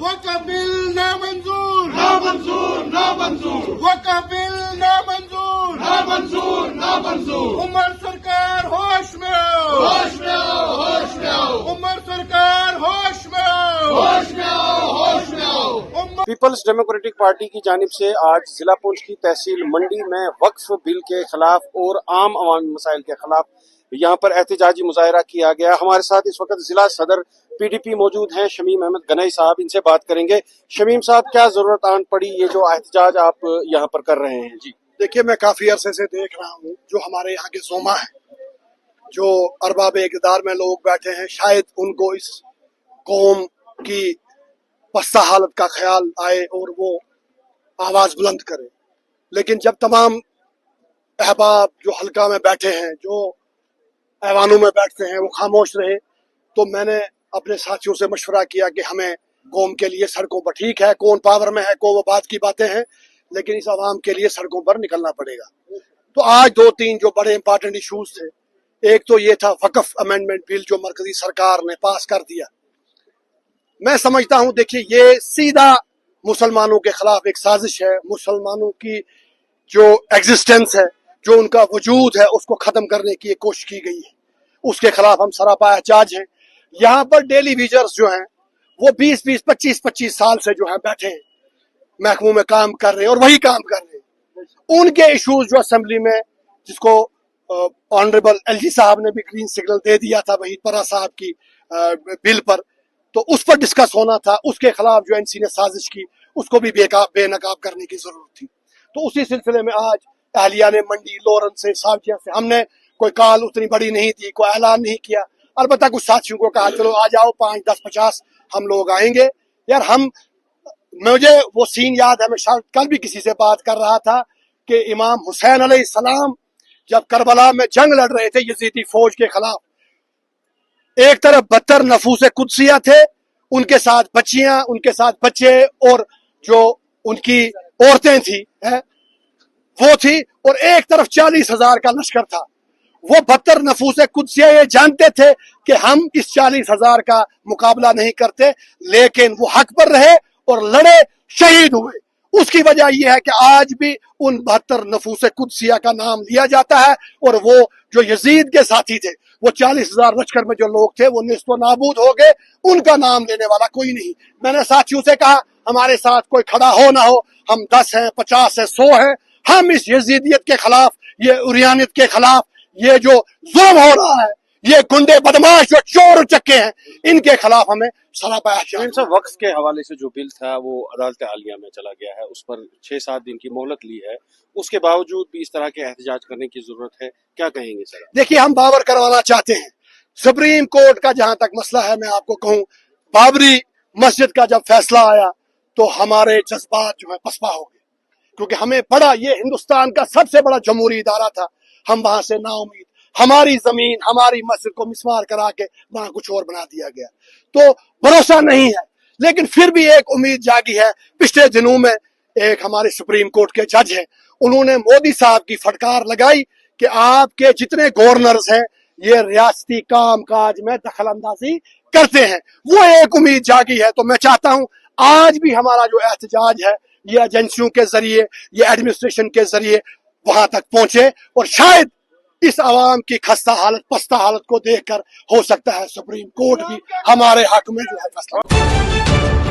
वक्फ bill नामंजूर नामंजूर नामंजूर वक्फ बिल नामंजूर नामंजूर नामंजूर उमर सरकार होश में आओ होश में आओ होश में आओ उमर सरकार होश में आओ होश में आओ होश में आओ पीपल्स डेमोक्रेटिक पार्टी की जानिब से आज जिला पुंछ की तहसील मंडी में वक्फ बिल के खिलाफ और आम अवामी मसाइल के खिलाफ यहाँ पर एहतजाजी मुजाहरा किया गया। हमारे साथ इस वक्त जिला सदर PDP मौजूद हैं शमीम अहमद गनई साहब, इनसे बात करेंगे। शमीम साहब, क्या जरूरत आन पड़ी ये जो एहतजाज आप यहाँ पर कर रहे हैं? जी देखिए, मैं काफी अरसे से देख रहा हूँ जो हमारे यहाँ के जोमा है, जो अरबाब इक़्तिदार में लोग बैठे हैं, शायद उनको इस कौम की पस्ता हालत का ख्याल आए और वो आवाज बुलंद करे। लेकिन जब तमाम अहबाब जो हल्का में बैठे हैं, जो ऐवानों में बैठते हैं, वो खामोश रहे, तो मैंने अपने साथियों से मशवरा किया कि हमें कौम के लिए सड़कों पर, ठीक है कौन पावर में है, को वो बात की बातें हैं, लेकिन इस आवाम के लिए सड़कों पर निकलना पड़ेगा। तो आज दो तीन जो बड़े इंपॉर्टेंट इश्यूज थे, एक तो ये था वक्फ अमेंडमेंट बिल जो मरकजी सरकार ने पास कर दिया। मैं समझता हूं, देखिए ये सीधा मुसलमानों के खिलाफ एक साजिश है। मुसलमानों की जो एग्जिस्टेंस है, जो उनका वजूद है, उसको खत्म करने की कोशिश की गई है। उसके खिलाफ हम सरापा एहतजाज हैं। यहाँ पर डेली विजर्स जो हैं वो 20-20, 25-25 साल से जो है बैठे हैं, महकमों में काम कर रहे हैं और वही काम कर रहे हैं। उनके इश्यूज जो असेंबली में, जिसको ऑनरेबल LG साहब ने भी ग्रीन सिग्नल दे दिया था वही परा साहब की बिल पर, तो उस पर डिस्कस होना था। उसके खिलाफ जो NC ने साजिश की, उसको भी बेनकाब करने की जरूरत थी। तो उसी सिलसिले में आज अहलिया ने मंडी, लॉरेंस से, सावजिया से, हमने कोई कॉल उतनी बड़ी नहीं दी, कोई ऐलान नहीं किया। अलबत्ता कुछ साथियों को कहा चलो आ जाओ, 5, 10, 50 हम लोग आएंगे। यार मुझे वो सीन याद है, मैं शायद कल भी किसी से बात कर रहा था कि इमाम हुसैन अलैहिस्सलाम जब करबला में जंग लड़ रहे थे यजीदी फौज के खिलाफ, एक तरफ 72 नफूस कुदसिया थे, उनके साथ बच्चियां, उनके साथ बच्चे और जो उनकी औरतें थी वो थी, और एक तरफ 40,000 का लश्कर था। वो 72 नफूस कुदसिया ये जानते थे कि हम इस 40,000 का मुकाबला नहीं करते, लेकिन वो हक पर रहे और लड़े, शहीद हुए। उसकी वजह यह है कि आज भी उन 72 नफूस कुदसिया का नाम लिया जाता है, और वो जो यजीद के साथी थे, वो 40,000 लश्कर में जो लोग थे वो निस्तो नाबूद हो गए, उनका नाम लेने वाला कोई नहीं। मैंने साथियों से कहा हमारे साथ कोई खड़ा हो ना हो, हम 10 हैं, 50 हैं, 100 हैं, हम इस यजीदियत के खिलाफ, ये उरियानियत के खिलाफ, ये जो जुल्म हो रहा है, ये गुंडे बदमाश जो चोर उचक्के हैं, इनके खिलाफ हमें सरापा है। शमीम साहब, वक्फ के हवाले से जो बिल था वो अदालत आलिया में चला गया है, उस पर 6-7 दिन की मोहलत ली है, उसके बावजूद भी इस तरह के एहतजाज करने की जरूरत है, क्या कहेंगे सर? देखिए, हम बावर करवाना चाहते हैं। सुप्रीम कोर्ट का जहां तक मसला है, मैं आपको कहूं, बाबरी मस्जिद का जब फैसला आया तो हमारे जज्बात जो है पसपा हो गए, क्योंकि हमें पड़ा ये हिंदुस्तान का सबसे बड़ा जमहूरी इदारा था, हम वहां से नाउमीद, हमारी जमीन, हमारी मस्जिद को मिसमार करा के वहां कुछ और बना दिया गया। तो भरोसा नहीं है, लेकिन फिर भी एक उम्मीद जागी है। पिछले दिनों में एक हमारे सुप्रीम कोर्ट के जज हैं, उन्होंने मोदी साहब की फटकार लगाई कि आपके जितने गवर्नर्स हैं ये रियासती काम काज में दखल अंदाजी करते हैं। वो एक उम्मीद जागी है। तो मैं चाहता हूं आज भी हमारा जो एहतजाज है ये एजेंसियों के जरिए, ये एडमिनिस्ट्रेशन के जरिए वहां तक पहुंचे, और शायद इस आवाम की खस्ता हालत, पस्ता हालत को देखकर हो सकता है सुप्रीम कोर्ट भी हमारे हक में जो है फैसला